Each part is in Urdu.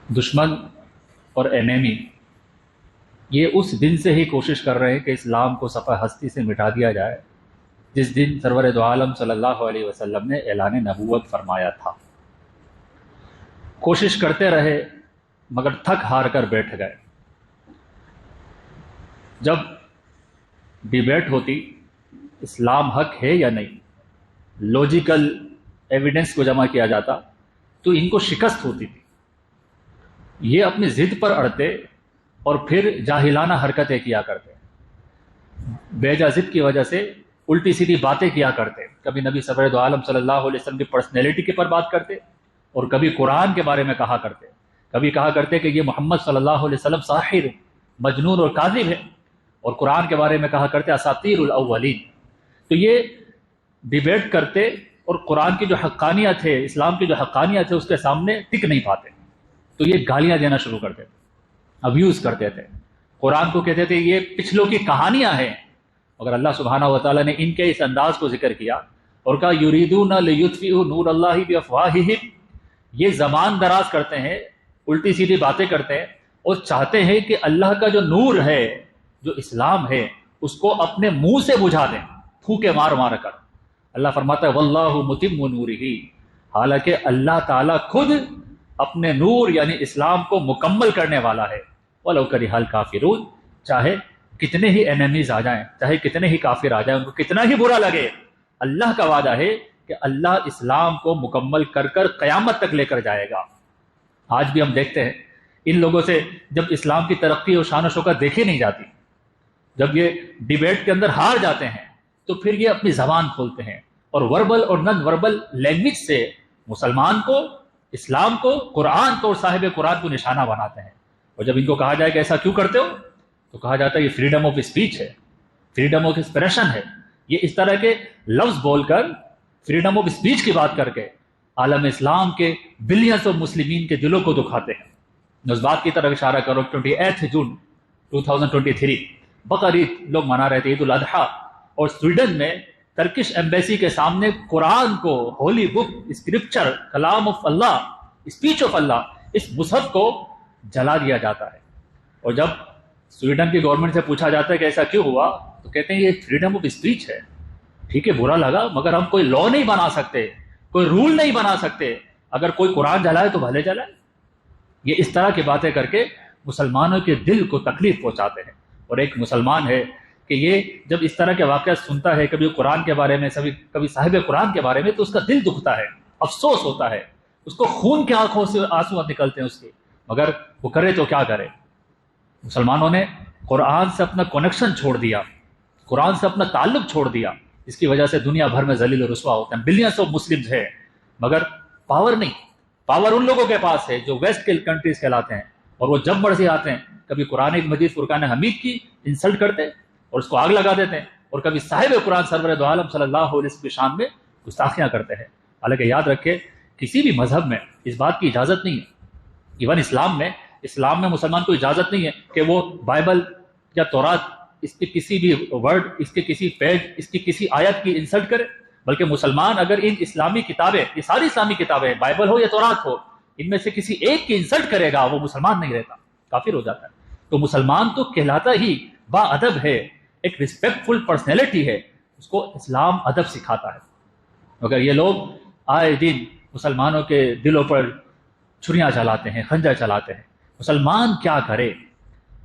دشمن اور اینیمی یہ اس دن سے ہی کوشش کر رہے ہیں کہ اسلام کو صفحہ ہستی سے مٹا دیا جائے جس دن سرور دو عالم صلی اللہ علیہ وسلم نے اعلان نبوت فرمایا تھا۔ کوشش کرتے رہے مگر تھک ہار کر بیٹھ گئے۔ جب ڈیبیٹ ہوتی اسلام حق ہے یا نہیں، لاجیکل ایویڈنس کو جمع کیا جاتا تو ان کو شکست ہوتی تھی۔ یہ اپنی ضد پر اڑتے اور پھر جاہلانہ حرکتیں کیا کرتے، بے جا ضد کی وجہ سے الٹی سیدھی باتیں کیا کرتے۔ کبھی نبی سرور دو عالم صلی اللہ علیہ وسلم کی پرسنالٹی کے پر بات کرتے اور کبھی قرآن کے بارے میں کہا کرتے، کبھی کہا کرتے کہ یہ محمد صلی اللہ علیہ وسلم ساحر، مجنون اور کاذب ہے، اور قرآن کے بارے میں کہا کرتے اساطیر الاولین۔ تو یہ ڈیبیٹ کرتے اور قرآن کی جو حقانیت ہے، اسلام کی جو حقانیت ہے، اس کے سامنے ٹک نہیں پاتے، تو یہ گالیاں دینا شروع کرتے تھے، ابیوز کرتے تھے، قرآن کو کہتے تھے یہ پچھلوں کی کہانیاں ہیں۔ مگر اللہ سبحانہ وتعالیٰ نے ان کے اس انداز کو ذکر کیا اور کہا یریدون لیطفئوا نور اللہ بافواہہم، یہ زبان دراز کرتے ہیں، الٹی سیدھی باتیں کرتے ہیں اور چاہتے ہیں کہ اللہ کا جو نور ہے، جو اسلام ہے، اس کو اپنے منہ سے بجھا دیں، پھوکے مار مار کر۔ اللہ فرماتا ہے واللہ متم نورہ، حالانکہ اللہ تعالیٰ خود اپنے نور یعنی اسلام کو مکمل کرنے والا ہے۔ وَلَوْ كَرِهَ الْكَافِرُونَ، چاہے کتنے ہی اینیمیز آ جائیں، چاہے کتنے ہی کافر آ جائیں، ان کو کتنا ہی برا لگے، اللہ کا وعدہ ہے کہ اللہ اسلام کو مکمل کر کر قیامت تک لے کر جائے گا۔ آج بھی ہم دیکھتے ہیں ان لوگوں سے جب اسلام کی ترقی اور شان و شوکت دیکھی نہیں جاتی، جب یہ ڈیبیٹ کے اندر ہار جاتے ہیں تو پھر یہ اپنی زبان کھولتے ہیں اور وربل اور نن وربل لینگویج سے مسلمان کو، اسلام کو، قرآن کو اور صاحب قرآن کو نشانہ بناتے ہیں۔ اور جب ان کو کہا جائے کہ ایسا کیوں کرتے ہو تو کہا جاتا ہے یہ فریڈم آف اسپیچ ہے، فریڈم آف ایکسپریشن ہے۔ یہ اس طرح کے لفظ بول کر فریڈم آف اسپیچ کی بات کر کے عالم اسلام کے بلینز آف مسلمین کے دلوں کو دکھاتے ہیں۔ میں اس بات کی طرف اشارہ کرو 28 جون 2023 بقرعید لوگ منا رہے تھے، عید الاضحیٰ، اور سویڈن میں ترکش ایمبیسی کے سامنے قرآن کو، ہولی بک، اسکرپچر، کلام آف اللہ، اسپیچ آف اللہ، اس مصحف کو جلا دیا جاتا ہے۔ اور جب سویڈن کی گورنمنٹ سے پوچھا جاتا ہے کہ ایسا کیوں ہوا تو کہتے ہیں یہ فریڈم آف اسپیچ ہے، ٹھیک ہے برا لگا مگر ہم کوئی لا نہیں بنا سکتے، کوئی رول نہیں بنا سکتے، اگر کوئی قرآن جلائے تو بھلے جلائے۔ یہ اس طرح کی باتیں کر کے مسلمانوں کے دل کو تکلیف پہنچاتے ہیں۔ اور ایک مسلمان ہے کہ یہ جب اس طرح کے واقعات سنتا ہے، کبھی قرآن کے بارے میں، کبھی صاحب قرآن کے بارے میں، تو اس کا دل دکھتا ہے، افسوس ہوتا ہے، اس کو خون کے آنکھوں سے آنسو نکلتے ہیں اس کے، مگر وہ کرے تو کیا کرے۔ مسلمانوں نے قرآن سے اپنا کنیکشن چھوڑ دیا، قرآن سے اپنا تعلق چھوڑ دیا، اس کی وجہ سے دنیا بھر میں ذلیل و رسوا ہوتے ہیں۔ بلینس آف مسلمز ہے مگر پاور نہیں، پاور ان لوگوں کے پاس ہے جو ویسٹ کے کنٹریز کہلاتے ہیں، اور وہ جب مرضی آتے ہیں کبھی قرآن مجید فرقان حمید کی انسلٹ کرتے اور اس کو آگ لگا دیتے ہیں، اور کبھی صاحب قرآن سرور دو عالم صلی اللہ علیہ وسلم کی شان میں گستاخیاں کرتے ہیں۔ حالانکہ یاد رکھے کسی بھی مذہب میں اس بات کی اجازت نہیں ہے، ایون اسلام میں مسلمان کو اجازت نہیں ہے کہ وہ بائبل یا تورات، اس کے کسی بھی ورڈ، اس کے کسی پیج، اس کی کسی آیت کی انسلٹ کرے۔ بلکہ مسلمان اگر ان اسلامی کتابیں، یہ ساری اسلامی کتابیں، بائبل ہو یا تورات ہو، ان میں سے کسی ایک کی انسلٹ کرے گا وہ مسلمان نہیں رہتا، کافر ہو جاتا ہے۔ تو مسلمان تو کہلاتا ہی با ادب ہے، ایک ریسپیکٹ فل پرسنالٹی ہے، اس کو اسلام ادب سکھاتا ہے۔ مگر یہ لوگ آئے دن مسلمانوں کے دلوں پر چھریاں چلاتے ہیں، خنجر چلاتے ہیں۔ مسلمان کیا کرے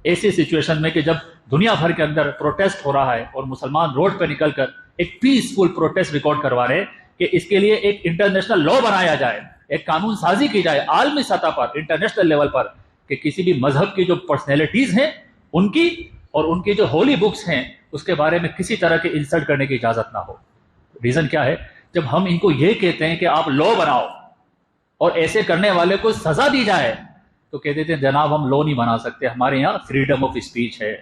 ایسی سچویشن میں کہ جب دنیا بھر کے اندر پروٹیسٹ ہو رہا ہے اور مسلمان روڈ پہ نکل کر ایک پیسفل پروٹیسٹ ریکارڈ کروا رہے کہ اس کے لیے ایک انٹرنیشنل لا بنایا جائے، ایک قانون سازی کی جائے عالمی سطح پر، انٹرنیشنل لیول پر، کہ کسی بھی مذہب کی جو پرسنالٹیز ہیں ان کی اور ان کی جو ہولی بکس ہیں اس کے بارے میں کسی طرح کے انسلٹ کرنے کی اجازت نہ ہو۔ ریزن کیا ہے؟ جب ہم ان کو یہ کہتے ہیں کہ آپ لا بناؤ اور ایسے کرنے والے کو سزا دی جائے تو کہہ دیتے ہیں جناب ہم لا نہیں بنا سکتے، ہمارے یہاں فریڈم آف اسپیچ ہے،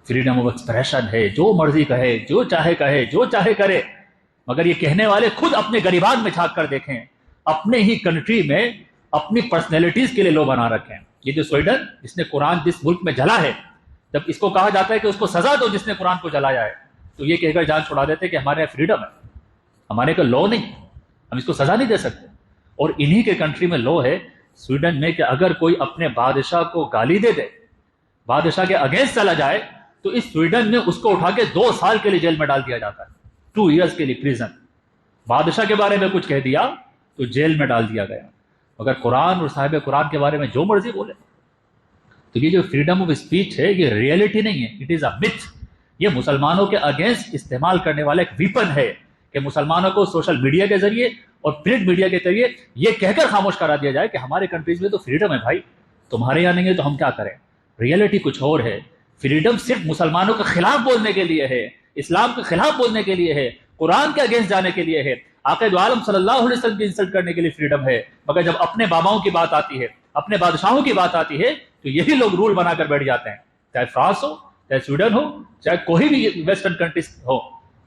فریڈم آف ایکسپریشن ہے، جو مرضی کہے، جو چاہے کرے۔ مگر یہ کہنے والے خود اپنے گریبان میں جھانک کر دیکھیں، اپنے ہی کنٹری میں اپنی پرسنالٹیز کے لیے لا بنا رکھیں۔ یہ جو سویڈن جس نے قرآن جس ملک میں جلا ہے، جب اس کو کہا جاتا ہے کہ اس کو سزا دو جس نے قرآن کو جلایا ہے، تو یہ کہہ کر جان چھڑا دیتے کہ ہمارے یہاں فریڈم ہے، ہمارے کا لا نہیں، ہم اس کو سزا نہیں دے سکتے۔ اور انہی کے کنٹری میں لا ہے سویڈن میں کہ اگر کوئی اپنے بادشاہ کو گالی دے دے، بادشاہ کے اگینسٹ چلا جائے، تو اس سویڈن میں اس کو اٹھا کے 2 سال کے لیے جیل میں ڈال دیا جاتا ہے، 2 ایئرس کے لیے پریزن۔ بادشاہ کے بارے میں کچھ کہہ دیا تو جیل میں ڈال دیا گیا، مگر قرآن اور صاحب قرآن کے بارے میں جو مرضی بولے۔ تو یہ جو فریڈم آف اسپیچ ہے یہ ریئلٹی نہیں ہے، اٹ از اے متھ۔ یہ مسلمانوں کے اگینسٹ استعمال کرنے والا ایک ویپن ہے کہ مسلمانوں کو سوشل میڈیا کے ذریعے اور پرنٹ میڈیا کے ذریعے یہ کہہ کر خاموش کرا دیا جائے کہ ہمارے کنٹریز میں تو فریڈم ہے بھائی، تمہارے یہاں نہیں ہے تو ہم کیا کریں۔ ریئلٹی کچھ اور ہے۔ فریڈم صرف مسلمانوں کے خلاف بولنے کے لیے ہے، اسلام کے خلاف بولنے کے لیے ہے، قرآن کے اگینسٹ جانے کے لیے ہے، آقا دو عالم صلی اللہ علیہ وسلم کی انسلٹ کرنے کے لیے فریڈم ہے۔ مگر جب اپنے باباؤں کی بات آتی ہے، اپنے بادشاہوں کی بات آتی ہے، تو یہی لوگ رول بنا کر بیٹھ جاتے ہیں، چاہے فرانس ہو، چاہے سویڈن ہو، چاہے کوئی بھی ویسٹرن کنٹریز ہو،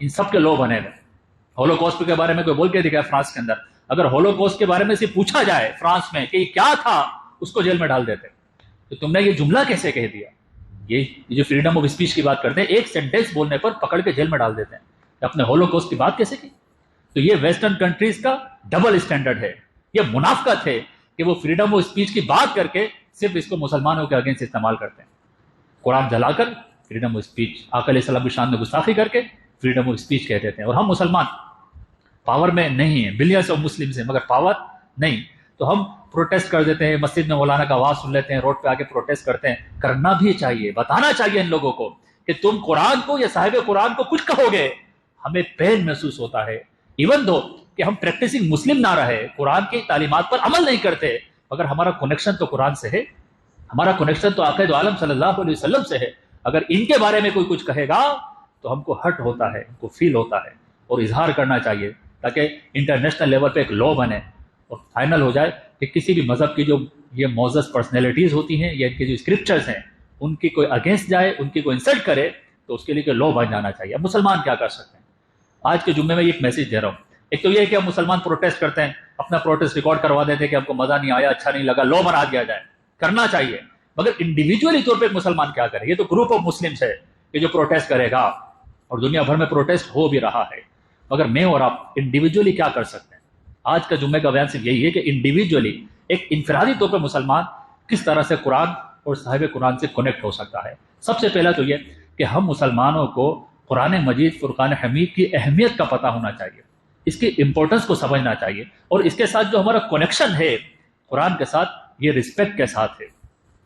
ان سب کے لو بنے ہوئے۔ ہولوکوسٹ کے بارے میں کوئی بول کے دکھا فرانس کے اندر، اگر ہولوکوسٹ کے بارے میں سے پوچھا جائے فرانس میں کہ یہ کیا تھا، اس کو جیل میں ڈال دیتے۔ تو تم نے یہ جملہ کیسے کہہ دیا؟ یہ جو فریڈم آف اسپیچ کی بات کرتے ہیں، ایک سینٹینس بولنے پر پکڑ کے جیل میں ڈال دیتے ہیں۔ اپنے ہولوکوسٹ کی بات کیسے کی؟ تو یہ ویسٹرن کنٹریز کا ڈبل اسٹینڈرڈ ہے، یہ منافقت ہے کہ وہ فریڈم آف اسپیچ کی بات کر کے صرف اس کو مسلمانوں کے اگینسٹ استعمال کرتے ہیں۔ قرآن جلا کر فریڈم آف اسپیچ، آقا علیہ السلام کی شان میں گستاخی کر کے فریڈم آف اسپیچ کہہ دیتے ہیں۔ اور ہم مسلمان پاور میں نہیں ہیں، بلینس آف مسلم ہیں مگر پاور نہیں، تو ہم پروٹیسٹ کر دیتے ہیں، مسجد میں مولانا کا آواز سن لیتے ہیں، روڈ پہ آ کے پروٹیسٹ کرتے ہیں۔ کرنا بھی چاہیے، بتانا چاہیے ان لوگوں کو کہ تم قرآن کو یا صاحب قرآن کو کچھ کہو گے، ہمیں پین محسوس ہوتا ہے، ایون دو کہ ہم پریکٹسنگ مسلم نہ رہے، قرآن کی تعلیمات پر عمل نہیں کرتے، مگر ہمارا کنیکشن تو قرآن سے ہے، ہمارا کنیکشن تو آقا دو عالم صلی اللہ علیہ وسلم سے ہے۔ اگر ان کے بارے میں کوئی کچھ کہے گا تو ہم کو ہرٹ ہوتا ہے، ہم کو فیل ہوتا ہے، اور اظہار کرنا چاہیے تاکہ انٹرنیشنل لیول پہ ایک لا بنے اور فائنل ہو جائے کہ کسی بھی مذہب کی جو یہ معزز پرسنالٹیز ہوتی ہیں یا ان کے جو اسکرپچرز ہیں، ان کی کوئی اگینسٹ جائے، ان کی کوئی انسلٹ کرے تو اس کے لیے لا بن جانا چاہیے۔ اب مسلمان کیا کر سکتے ہیں؟ آج کے جمعے میں ایک میسج دے رہا ہوں۔ ایک تو یہ ہے کہ ہم مسلمان پروٹیسٹ کرتے ہیں، اپنا پروٹیسٹ ریکارڈ کروا دیتے ہیں کہ ہم کو مزہ نہیں آیا، اچھا نہیں لگا، لا بنا دیا جائے، کرنا چاہیے، مگر انڈیویجولی طور پہ مسلمان کیا کرے؟ یہ تو گروپ آف مسلمس ہے کہ جو پروٹیسٹ کرے گا، اور دنیا بھر میں پروٹیسٹ ہو بھی رہا ہے، مگر میں اور آپ انڈیویجولی کیا کر سکتے ہیں؟ آج کا جمعے کا بیان صرف یہی ہے کہ انڈیویجولی ایک انفرادی طور پہ مسلمان کس طرح سے قرآن اور صاحب قرآن سے کنیکٹ ہو سکتا ہے۔ سب سے پہلا تو یہ کہ ہم مسلمانوں کو قرآن مجید، فرقان حمید کی اہمیت کا پتہ ہونا چاہیے، اس کی امپورٹنس کو سمجھنا چاہیے، اور اس کے ساتھ جو ہمارا کنیکشن ہے قرآن کے ساتھ، یہ رسپیکٹ کے ساتھ ہے،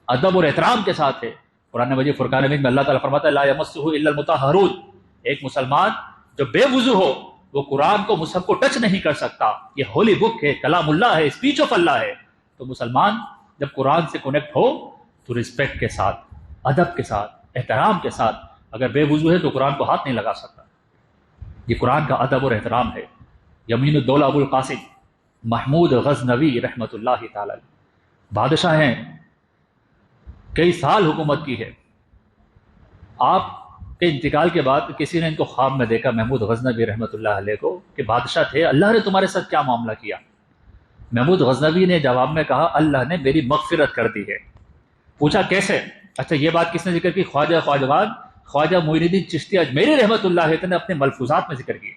ادب اور احترام کے ساتھ ہے۔ قرآن مجید فرقان حمید میں اللہ تعالیٰ فرماتا ہے لا یمسہ الا المطہرون، ایک مسلمان جو بے وضو ہو وہ قرآن کو، مصحف کو ٹچ نہیں کر سکتا۔ یہ ہولی بک ہے، کلام اللہ ہے، اسپیچ آف اللہ ہے۔ تو مسلمان جب قرآن سے کنیکٹ ہو تو رسپیکٹ کے ساتھ، ادب کے ساتھ، احترام کے ساتھ، اگر بے وضو ہے تو قرآن کو ہاتھ نہیں لگا سکتا۔ یہ قرآن کا ادب اور احترام ہے۔ یمین الدولہ ابو القاسم محمود غزنوی رحمۃ اللہ تعالی بادشاہ ہیں، کئی سال حکومت کی ہے۔ آپ کے انتقال کے بعد کسی نے ان کو خواب میں دیکھا، محمود غزنوی رحمۃ اللہ علیہ کو، کہ بادشاہ تھے، اللہ نے تمہارے ساتھ کیا معاملہ کیا؟ محمود غزنوی نے جواب میں کہا اللہ نے میری مغفرت کر دی ہے۔ پوچھا کیسے؟ اچھا یہ بات کس نے ذکر کی؟ خواجہ معین الدین چشتی اجمیری رحمۃ اللہ نے اپنے ملفوظات میں ذکر کی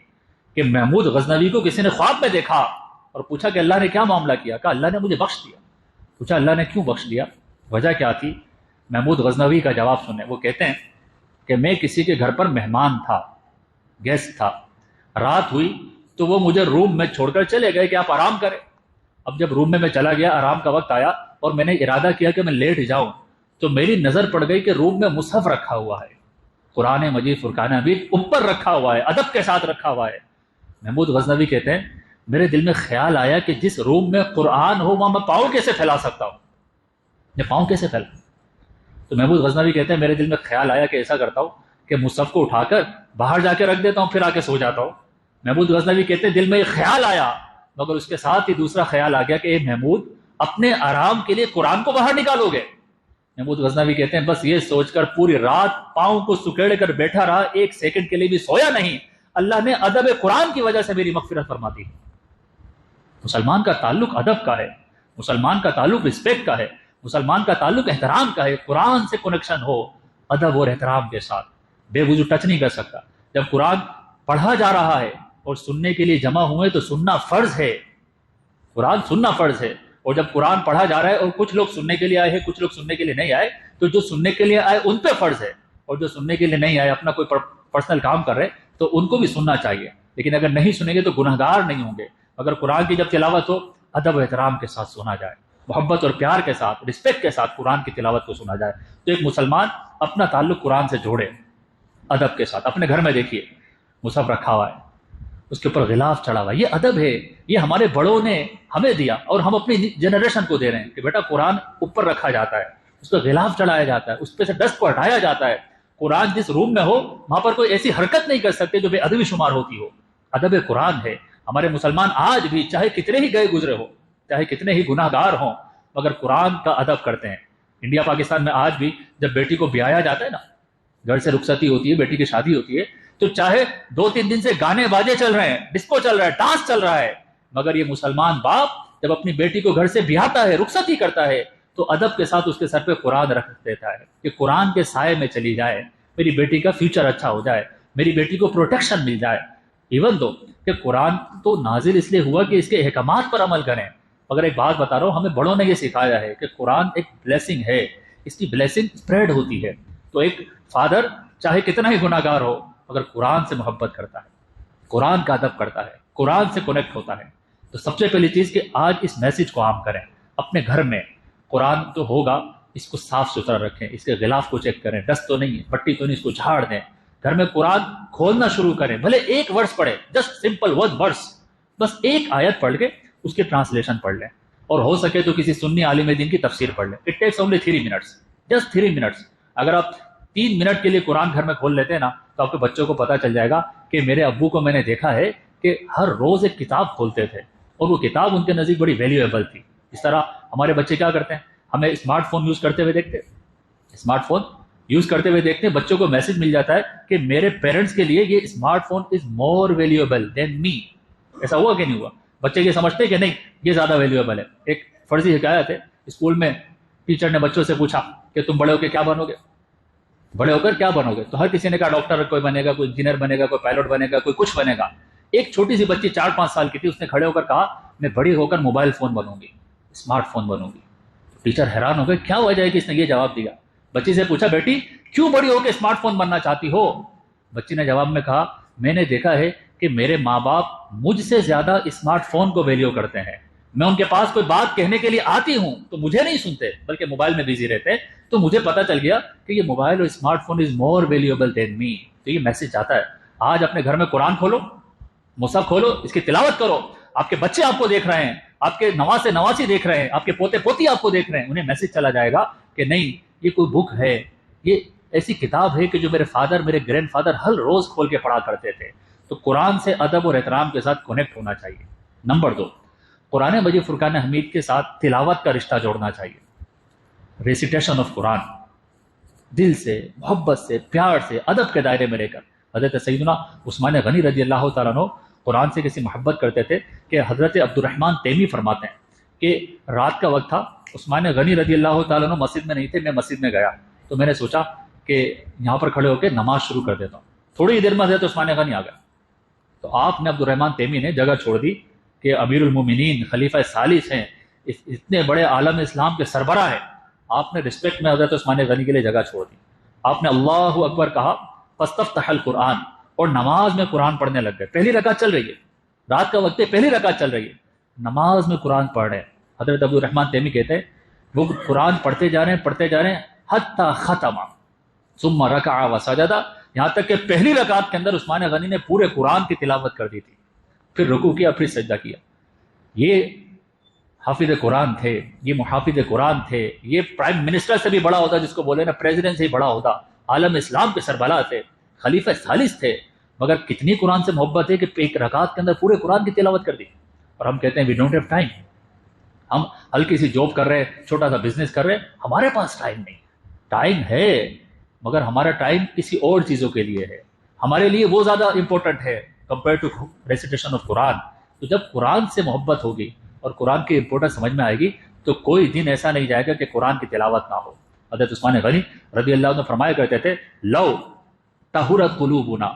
کہ محمود غزنوی کو کسی نے خواب میں دیکھا اور پوچھا کہ اللہ نے کیا معاملہ کیا؟ کہا اللہ نے مجھے بخش دیا۔ پوچھا اللہ نے کیوں بخش دیا؟ وجہ کیا تھی؟ محمود غزنوی کا جواب سنیں۔ وہ کہتے ہیں کہ میں کسی کے گھر پر مہمان تھا، گیسٹ تھا، رات ہوئی تو وہ مجھے روم میں چھوڑ کر چلے گئے کہ آپ آرام کریں۔ اب جب روم میں چلا گیا، آرام کا وقت آیا اور میں نے ارادہ کیا کہ میں لیٹ جاؤں، تو میری نظر پڑ گئی کہ روم میں مصحف رکھا ہوا ہے، قرآن مجید فرقان حمید اوپر رکھا ہوا ہے، ادب کے ساتھ رکھا ہوا ہے۔ محمود غزنوی کہتے ہیں میرے دل میں خیال آیا کہ جس روم میں قرآن ہو وہاں میں پاؤں کیسے پھیلا سکتا ہوں، میں پاؤں کیسے پھیلا؟ تو محمود غزنوی کہتے ہیں میرے دل میں خیال آیا کہ ایسا کرتا ہوں کہ مصحف کو اٹھا کر باہر جا کے رکھ دیتا ہوں، پھر آ کے سو جاتا ہوں۔ محمود غزنوی کہتے ہیں دل میں ایک خیال آیا، مگر اس کے ساتھ ہی دوسرا خیال آ گیا کہ اے محمود اپنے آرام کے لیے قرآن کو باہر نکالو گے؟ محمود غزنوی کہتے ہیں بس یہ سوچ کر پوری رات پاؤں کو سکیڑ کر بیٹھا رہا، ایک سیکنڈ کے لیے بھی سویا نہیں۔ اللہ نے ادب قرآن کی وجہ سے میری مغفرت فرما دی۔ مسلمان کا تعلق ادب کا ہے، مسلمان کا تعلق رسپیکٹ کا ہے، مسلمان کا تعلق احترام کا ہے۔ قرآن سے کنیکشن ہو ادب اور احترام کے ساتھ، بے وضو ٹچ نہیں کر سکتا۔ جب قرآن پڑھا جا رہا ہے اور سننے کے لیے جمع ہوئے تو سننا فرض ہے، قرآن سننا فرض ہے، اور جب قرآن پڑھا جا رہا ہے اور کچھ لوگ سننے کے لیے آئے ہیں, کچھ لوگ سننے کے لیے نہیں آئے, تو جو سننے کے لیے آئے ان پہ فرض ہے, اور جو سننے کے لیے نہیں آئے اپنا کوئی پرسنل کام کر رہے تو ان کو بھی سننا چاہیے. لیکن اگر نہیں سنیں گے تو گنہگار نہیں ہوں گے. اگر قرآن کی جب تلاوت ہو ادب و احترام کے ساتھ سنا جائے, محبت اور پیار کے ساتھ, رسپیکٹ کے ساتھ قرآن کی تلاوت کو سنا جائے, تو ایک مسلمان اپنا تعلق قرآن سے جوڑے ادب کے ساتھ. اپنے گھر میں دیکھیے مصحف رکھا ہوا ہے, اس کے اوپر غلاف چڑھا ہوا ہے, یہ ادب ہے, یہ ہمارے بڑوں نے ہمیں دیا اور ہم اپنی جنریشن کو دے رہے ہیں کہ بیٹا قرآن اوپر رکھا جاتا ہے, اس پہ غلاف چڑھایا جاتا ہے, اس پہ سے ڈسٹ کو ہٹایا جاتا ہے. قرآن جس روم میں ہو وہاں پر کوئی ایسی حرکت نہیں کر سکتے جو بے ادبی شمار ہوتی ہو. ادب قرآن ہے. ہمارے مسلمان آج بھی چاہے کتنے ہی گئے گزرے ہو, چاہے کتنے ہی گناہ گار ہوں, مگر قرآن کا ادب کرتے ہیں. انڈیا پاکستان میں آج بھی جب بیٹی کو بیایا جاتا ہے نا, گھر سے رخصتی ہوتی ہے, بیٹی کی شادی ہوتی ہے, تو چاہے 2-3 دن سے گانے باجے چل رہے ہیں, ڈسکو چل رہا ہے, ڈانس چل رہا ہے, مگر یہ مسلمان باپ جب اپنی بیٹی کو گھر سے بیاہتا ہے, رخصتی کرتا ہے, تو ادب کے ساتھ اس کے سر پہ قرآن رکھ دیتا ہے کہ قرآن کے سائے میں چلی جائے, میری بیٹی کا فیوچر اچھا ہو جائے, میری بیٹی کو پروٹیکشن مل جائے. ایون دو کہ قرآن تو نازل اس لیے ہوا کہ اس کے احکامات پر عمل کریں, مگر ایک بات بتا رہا ہوں, ہمیں بڑوں نے یہ سکھایا ہے کہ قرآن ایک بلیسنگ ہے, اس کی بلیسنگ اسپریڈ ہوتی ہے. تو ایک فادر چاہے کتنا ہی گناہ گار ہو مگر قرآن سے محبت کرتا ہے, قرآن کا ادب کرتا ہے, قرآن سے کنیکٹ ہوتا ہے. تو سب سے پہلی چیز کہ آج اس میسج کو عام کریں. اپنے گھر میں قرآن تو ہوگا, اس کو صاف ستھرا رکھیں, اس کے غلاف کو چیک کریں, ڈسٹ تو نہیں ہے, پٹی تو نہیں, اس کو جھاڑ دیں. گھر میں قرآن کھولنا شروع کریں, بھلے ایک ورس پڑھیں, جسٹ سمپل ون ورس, بس ایک آیت پڑھ کے اس کی ٹرانسلیشن پڑھ لیں, اور ہو سکے تو کسی سنی عالم دین کی تفسیر پڑھ لیں. It takes only 3 minutes, just 3 minutes. اگر آپ 3 منٹ کے لیے قرآن گھر میں کھول لیتے ہیں نا, تو آپ کے بچوں کو پتا چل جائے گا کہ میرے ابو کو میں نے دیکھا ہے کہ ہر روز ایک کتاب کھولتے تھے, اور وہ کتاب ان کے نزدیک بڑی ویلیویبل تھی. اس طرح ہمارے بچے کیا کرتے ہیں, ہمیں اسمارٹ فون یوز کرتے ہوئے دیکھتے, اسمارٹ فون یوز کرتے ہوئے دیکھتے ہیں, بچوں کو میسج مل جاتا ہے کہ میرے پیرنٹس کے لیے یہ smart phone is more valuable than me. ایسا ہوا کہ نہیں ہوا؟ بچے یہ سمجھتے ہیں کہ نہیں یہ زیادہ ویلیویبل ہے. ایک فرضی حکایت ہے, اسکول میں ٹیچر نے بچوں سے پوچھا کہ تم بڑے ہو کے کیا بنو گے, بڑے ہو کر کیا بنو گے؟ تو ہر کسی نے کہا ڈاکٹر کوئی بنے گا, کوئی انجینئر بنے گا, کوئی پائلٹ بنے گا, کوئی کچھ بنے گا. ایک چھوٹی سی بچی 4-5 سال کی تھی, اس نے کھڑے ہو کر کہا میں بڑی ہو کر موبائل فون بنوں گی, اسمارٹ فون بنوں گی. ٹیچر حیران ہو گئے, کیا وجہ ہے کہ اس نے یہ جواب دیا. بچی سے پوچھا بیٹی کیوں بڑی ہو کے اسمارٹ فون بننا چاہتی ہو؟ بچی نے جواب میں کہا میں نے دیکھا ہے کہ میرے ماں باپ مجھ سے زیادہ اسمارٹ فون کو ویلیو کرتے ہیں. میں ان کے پاس کوئی بات کہنے کے لیے آتی ہوں تو مجھے نہیں سنتے بلکہ موبائل میں بزی رہتے ہیں. تو مجھے پتا چل گیا کہ یہ موبائل اور smart phone is more valuable than me. تو یہ میسج آتا ہے. آج اپنے گھر میں قرآن کھولو, مصحف کھولو, اس کی تلاوت کرو. آپ کے بچے آپ کو دیکھ رہے ہیں, آپ کے نواسے نواسی دیکھ رہے ہیں, آپ کے پوتے پوتی آپ کو دیکھ رہے ہیں. انہیں میسج چلا جائے گا کہ نہیں یہ کوئی بک ہے, یہ ایسی کتاب ہے کہ جو میرے فادر, میرے گرینڈ فادر ہر روز کھول کے پڑھا کرتے تھے. تو قرآن سے ادب اور احترام کے ساتھ کنیکٹ ہونا چاہیے. نمبر 2, قرآن مجید فرقان حمید کے ساتھ تلاوت کا رشتہ جوڑنا چاہیے. ریسیٹیشن آف قرآن دل سے, محبت سے, پیار سے, ادب کے دائرے میں رہ کر. حضرت سیدنا عثمان غنی رضی اللہ تعالیٰ عنہ قرآن سے کسی محبت کرتے تھے کہ حضرت عبد الرحمن تیمی فرماتے ہیں کہ رات کا وقت تھا, عثمان غنی رضی اللہ تعالیٰ عنہ مسجد میں نہیں تھے, میں مسجد میں گیا تو میں نے سوچا کہ یہاں پر کھڑے ہو کے نماز شروع کر دیتا ہوں. تھوڑی دیر میں حضرت عثمان غنی آ گیا تو آپ نے عبد الرحمن تیمی نے جگہ چھوڑ دی کہ امیر المومنین خلیفہ ثالث ہیں, اتنے بڑے عالم اسلام کے سربراہ ہیں, آپ نے رسپیکٹ میں حضرت عثمان غنی کے لیے جگہ چھوڑ دی. آپ نے اللہ اکبر کہا, فاستفتح القرآن, اور نماز میں قرآن پڑھنے لگ گئے. پہلی رکعت چل رہی ہے, رات کا وقت ہے, پہلی رکعت چل رہی ہے, نماز میں قرآن پڑھ رہے ہیں. حضرت عبد الرحمن تیمی کہتے ہیں وہ قرآن پڑھتے جا رہے ہیں حتی ختم ثم رکع وسجد, یہاں تک کہ پہلی رکعت کے اندر عثمان غنی نے پورے قرآن کی تلاوت کر دی تھی, پھر رکوع کیا, پھر سجدہ کیا. یہ حافظ قرآن تھے, یہ محافظ قرآن تھے, یہ پرائم منسٹر سے بھی بڑا ہوتا, جس کو بولے نا پریزیڈنٹ سے ہی بڑا ہوتا, عالم اسلام کے سربراہ تھے, خلیفہ ثالث تھے, مگر کتنی قرآن سے محبت ہے کہ ایک رکعت کے اندر پورے قرآن کی تلاوت کر دی. اور ہم کہتے ہیں وی ڈونٹ ہیو ٹائم, ہم ہلکی سی جاب کر رہے ہیں, چھوٹا سا بزنس کر رہے ہیں, ہمارے پاس ٹائم نہیں. ٹائم ہے مگر ہمارا ٹائم کسی اور چیزوں کے لیے ہے, ہمارے لیے وہ زیادہ امپورٹنٹ ہے کمپیئر ٹو ریسیٹیشن آف قرآن. تو جب قرآن سے محبت ہوگی اور قرآن کی امپورٹنس سمجھ میں آئے گی تو کوئی دن ایسا نہیں جائے گا کہ قرآن کی تلاوت نہ ہو. حضرت عثمان غنی رضی اللہ عنہ فرمایا کرتے تھے لو طہرت قلوبنا,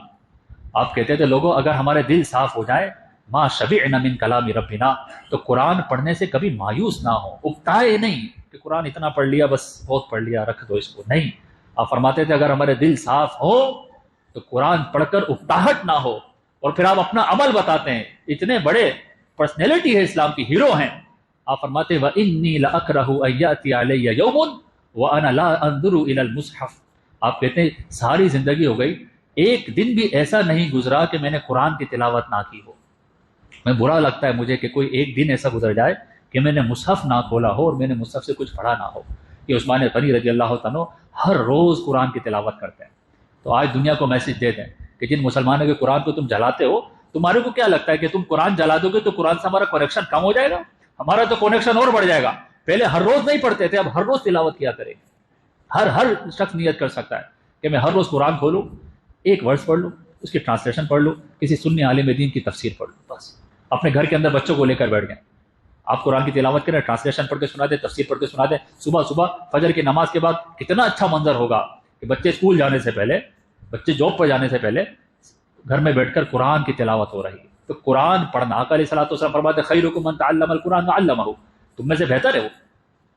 آپ کہتے تھے لوگوں اگر ہمارے دل صاف ہو جائے, ما شبعنا من کلام ربنا، تو قرآن پڑھنے سے کبھی مایوس نہ ہو، اکتائے نہیں کہ قرآن اتنا پڑھ لیا بس بہت پڑھ لیا رکھ دو اس کو، نہیں۔ آپ فرماتے تھے اگر ہمارے دل صاف ہو تو قرآن پڑھ کر اکتاہٹ نہ ہو۔ اور پھر آپ اپنا عمل بتاتے ہیں، اتنے بڑے پرسنالٹی ہے اسلام کی، ہیرو ہیں، آپ فرماتے ہیں وَإِنِّي لَأَكْرَهُ أَن يَأْتِيَ عَلَيَّ يَوْمٌ وَأَنَا لَا أَنظُرُ إِلَى الْمُصْحَفِ۔ آپ کہتے ہیں ساری زندگی ہو گئی، ایک دن بھی ایسا نہیں گزرا کہ میں نے قرآن کی تلاوت نہ کی ہو۔ میں برا لگتا ہے مجھے کہ کوئی ایک دن ایسا گزر جائے کہ میں نے مصحف نہ کھولا ہو اور میں نے مصحف سے کچھ پڑھا نہ ہو۔ کہ عثمان غنی رضی اللہ عنہ ہر روز قرآن کی تلاوت کرتے ہیں۔ تو آج دنیا کو میسج دے دیں کہ جن مسلمانوں کے قرآن کو تم جلاتے ہو، تمہارے کو کیا لگتا ہے کہ تم قرآن جلا دو گے تو قرآن سے ہمارا کنیکشن کم ہو جائے گا؟ ہمارا تو کنیکشن اور بڑھ جائے گا۔ پہلے ہر روز نہیں پڑھتے تھے، اب ہر روز تلاوت کیا کریں۔ ہر شخص نیت کر سکتا ہے کہ میں ہر روز قرآن کھولوں، ایک ورڈز پڑھ لوں، اس کی ٹرانسلیشن پڑھ لوں، کسی سنی عالم دین کی تفسیر پڑھ لوں، بس۔ اپنے گھر کے اندر بچوں کو لے کر بیٹھ گئے، آپ قرآن کی تلاوت کریں، ٹرانسلیشن پڑھ کے سنا دیں، تفسیر پڑھ کے سنا دیں۔ صبح صبح فجر کی نماز کے بعد کتنا اچھا منظر ہوگا کہ بچے اسکول جانے سے پہلے، بچے جاب پر جانے سے پہلے گھر میں بیٹھ کر قرآن کی تلاوت ہو رہی ہے۔ تو قرآن پڑھنا، آقا علیہ الصلوۃ والسلام فرماتے خیرکم من تعلم القرآن وعلمہ، تم میں سے بہتر ہے وہ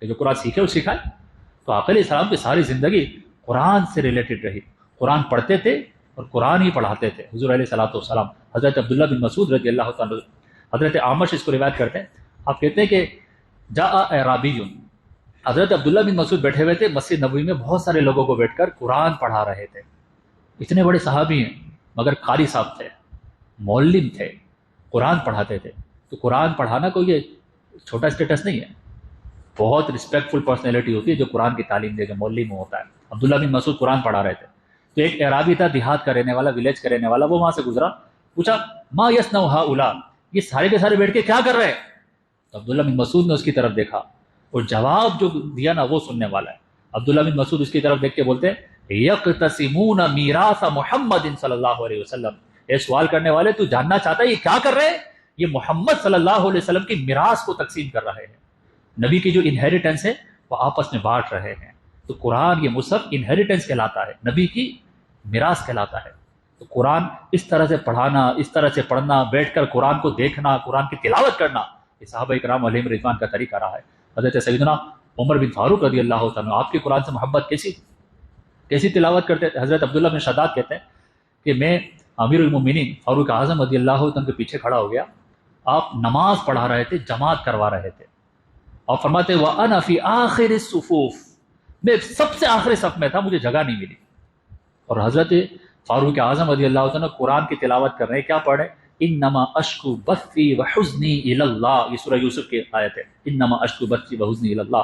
کہ جو قرآن سیکھے اور سکھائے۔ تو آقا علیہ السلام کی ساری زندگی قرآن سے ریلیٹڈ رہی، قرآن پڑھتے تھے اور قرآن ہی پڑھاتے تھے۔ حضور علیہ الصلوۃ والسلام، حضرت عبداللہ بن مسعود رضی اللہ تعالیٰ، حضرت عامش اس کو روایت کرتے ہیں، آپ کہتے ہیں کہ جاء اعرابی، حضرت عبداللہ بن مسعود بیٹھے ہوئے تھے مسجد نبوی میں، بہت سارے لوگوں کو بیٹھ کر قرآن پڑھا رہے تھے۔ اتنے بڑے صحابی ہیں مگر قاری صاحب تھے، معلم تھے، قرآن پڑھاتے تھے۔ تو قرآن پڑھانا کوئی یہ چھوٹا اسٹیٹس نہیں ہے، بہت رسپیکٹفل پرسنالٹی ہوتی ہے جو قرآن کی تعلیم دے کے معلم ہوتا ہے۔ عبداللہ بن مسعود قرآن پڑھا رہے تھے، تو ایک اعرابی تھا، دیہات کا رہنے والا، ولیج کا رہنے والا، وہ وہاں سے گزرا، پوچھا ما یصنع ہؤلاء، یہ سارے کے سارے بیٹھ کے کیا کر رہے ہیں؟ تو عبداللہ بن مسعود نے اس کی طرف دیکھا اور جواب جو دیا نا وہ سننے والا ہے۔ عبداللہ بن مسعود اس کی طرف دیکھ کے بولتے ہیں یقتسمون میراث محمد صلی اللہ علیہ وسلم، یہ سوال کرنے والے تو جاننا چاہتا ہے یہ کیا کر رہے ہیں؟ یہ محمد صلی اللہ علیہ وسلم کی میراث کو تقسیم کر رہے ہیں، نبی کی جو انہیریٹنس ہے وہ آپس میں بانٹ رہے ہیں۔ تو قرآن، یہ مصحف انہیریٹنس کہلاتا ہے، نبی کی میراث کہلاتا ہے۔ تو قرآن اس طرح سے پڑھانا، اس طرح سے پڑھنا، بیٹھ کر قرآن کو دیکھنا، قرآن کی تلاوت کرنا، یہ صحابہ کرام علیہم رضوان کا طریقہ رہا ہے۔ حضرت سیدنا عمر بن فاروق رضی اللہ عنہ، آپ کی قرآن سے محبت کیسی تلاوت کرتے تھے؟ حضرت عبداللہ بن شداد کہتے ہیں کہ میں امیر المومنین فاروق اعظم رضی اللہ عنہ کے پیچھے کھڑا ہو گیا، آپ نماز پڑھا رہے تھے، جماعت کروا رہے تھے، اور فرماتے وَأَنَا فِي آخِرِ الصُّفُوفِ، میں سب سے آخری صف میں تھا، مجھے جگہ نہیں ملی۔ اور حضرت فاروق اعظم رضی اللہ عنہ قرآن کی تلاوت کر رہے ہیں، کیا پڑھ رہے ہیں؟ انما اشکو بثی وحزنی الی اللہ، یہ سورہ یوسف کی آیت ہے، انما اشکو بثی وحزنی الی اللہ۔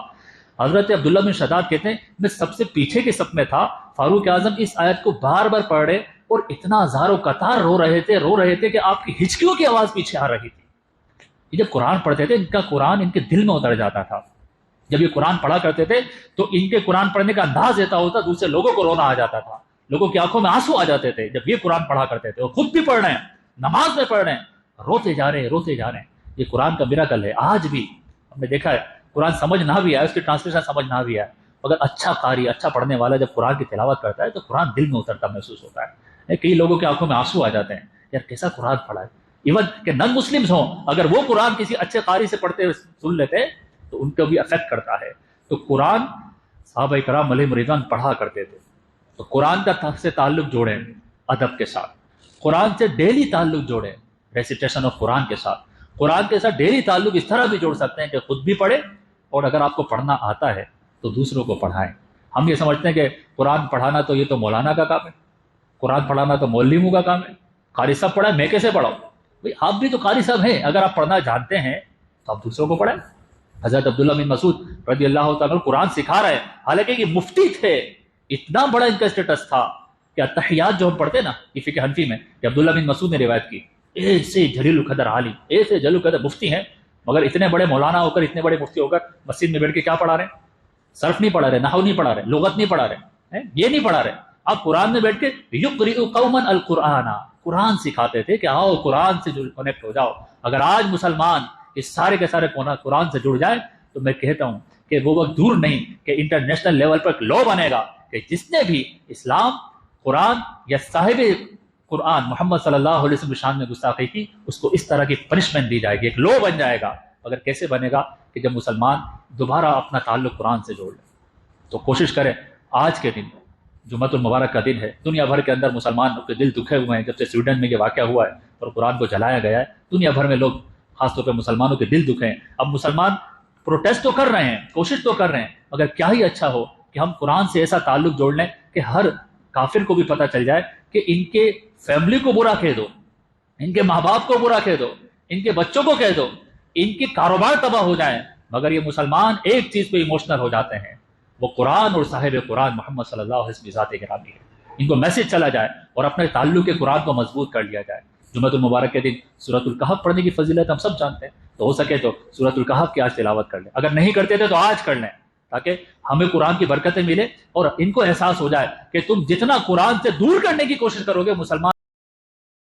حضرت عبداللہ بن شداد کہتے ہیں میں سب سے پیچھے کے صف میں تھا، فاروق اعظم اس آیت کو بار بار پڑھ رہے اور اتنا زار و قطار رو رہے تھے کہ آپ کی ہچکیوں کی آواز پیچھے آ رہی تھی۔ یہ جب قرآن پڑھتے تھے ان کا قرآن ان کے دل میں اتر جاتا تھا۔ جب یہ قرآن پڑھا کرتے تھے تو ان کے قرآن پڑھنے کا انداز ایسا ہوتا دوسرے لوگوں کو رونا آ جاتا تھا، لوگوں کی آنکھوں میں آنسو آ جاتے تھے جب یہ قرآن پڑھا کرتے تھے، اور خود بھی پڑھ رہے ہیں، نماز میں پڑھ رہے ہیں، روتے جا رہے ہیں۔ یہ قرآن کا میراکل ہے۔ آج بھی ہم نے دیکھا ہے قرآن سمجھ نہ بھی آئے، اس کی ٹرانسلیشن سمجھ نہ بھی آئے، مگر اچھا قاری، اچھا پڑھنے والا جب قرآن کی تلاوت کرتا ہے تو قرآن دل میں اترتا محسوس ہوتا ہے۔ کئی لوگوں کی آنکھوں میں آنسو آ جاتے ہیں، یار کیسا قرآن پڑھا ہے۔ ایون کہ نان مسلمز ہوں، اگر وہ قرآن کسی اچھے قاری سے پڑھتے ہوئے سن لیتے تو ان کو بھی افیکٹ کرتا ہے۔ تو قرآن صحابہ کرام علیہم رضوان پڑھا کرتے تھے۔ تو قرآن کا سے تعلق جوڑیں ادب کے ساتھ، قرآن سے ڈیلی تعلق جوڑیں ریسیٹیشن آف قرآن کے ساتھ، قرآن کے ساتھ ڈیلی تعلق اس طرح بھی جوڑ سکتے ہیں کہ خود بھی پڑھیں، اور اگر آپ کو پڑھنا آتا ہے تو دوسروں کو پڑھائیں۔ ہم یہ سمجھتے ہیں کہ قرآن پڑھانا تو یہ تو مولانا کا کام ہے، قرآن پڑھانا تو مولویوں کا کام ہے، قاری صاحب پڑھائیں، میں کیسے پڑھاؤں؟ بھائی آپ بھی تو قاری صاحب ہیں، اگر آپ پڑھنا جانتے ہیں تو آپ دوسروں کو پڑھائیں۔ حضرت عبداللہ بن مسعود رضی اللہ تعالیٰ قرآن سکھا رہے ہیں، حالانکہ یہ مفتی تھے، اتنا بڑا ان کا اسٹیٹس تھا کہ تحیات جو ہم پڑھتے ہیں نا یہ فقہ حنفی میں، کہ عبداللہ بن مسعود نے روایت کی، ایسے جلیل القدر عالم، ایسے جلیل القدر مفتی ہیں، مگر اتنے بڑے مولانا ہو کر، اتنے بڑے مفتی ہو کر مسجد میں بیٹھ کے کیا پڑھا رہے ہیں؟ صرف نہیں پڑھا رہے، نحو نہیں پڑھا رہے، لغت نہیں پڑھا رہے، یہ نہیں پڑھا رہے، آپ قرآن میں بیٹھ کے یقرئ قوما القرآن، قرآن سکھاتے تھے کہ آؤ قرآن سے کنیکٹ ہو جاؤ۔ اگر آج مسلمان اس سارے کے سارے قرآن سے جڑ جائیں تو میں کہتا ہوں کہ وہ وقت دور نہیں کہ انٹرنیشنل لیول پر ایک لا بنے گا کہ جس نے بھی اسلام، قرآن یا صاحب قرآن محمد صلی اللہ علیہ وسلم کی شان میں گستاخی کی، اس کو اس طرح کی پنشمنٹ دی جائے گی، ایک لو بن جائے گا۔ مگر کیسے بنے گا؟ کہ جب مسلمان دوبارہ اپنا تعلق قرآن سے جوڑ لیں۔ تو کوشش کریں آج کے دن جمعۃ المبارک کا دن ہے، دنیا بھر کے اندر مسلمان کے دل دکھے ہوئے ہیں جب سے سویڈن میں یہ واقعہ ہوا ہے اور قرآن کو جلایا گیا ہے، دنیا بھر میں لوگ خاص طور پہ مسلمانوں کے دل دکھے ہیں۔ اب مسلمان پروٹیسٹ تو کر رہے ہیں، کوشش تو کر رہے ہیں، مگر کیا ہی اچھا ہو کہ ہم قرآن سے ایسا تعلق جوڑ لیں کہ ہر کافر کو بھی پتہ چل جائے کہ ان کے فیملی کو برا کہہ دو، ان کے ماں باپ کو برا کہہ دو، ان کے بچوں کو کہہ دو، ان کے کاروبار تباہ ہو جائیں، مگر یہ مسلمان ایک چیز پہ ایموشنل ہو جاتے ہیں، وہ قرآن اور صاحب قرآن محمد صلی اللہ علیہ وسلم کی ذات گرامی ہے۔ ان کو میسج چلا جائے اور اپنے تعلق کے قرآن کو مضبوط کر لیا جائے۔ جمعۃ المبارک کے دن سورۃ الکہف پڑھنے کی فضیلت ہم سب جانتے ہیں، تو ہو سکے تو سورۃ الکہف کی آج تلاوت کر لیں، اگر نہیں کرتے تھے تو آج کر لیں، تاکہ ہمیں قرآن کی برکتیں ملے اور ان کو احساس ہو جائے کہ تم جتنا قرآن سے دور کرنے کی کوشش کرو گے مسلمان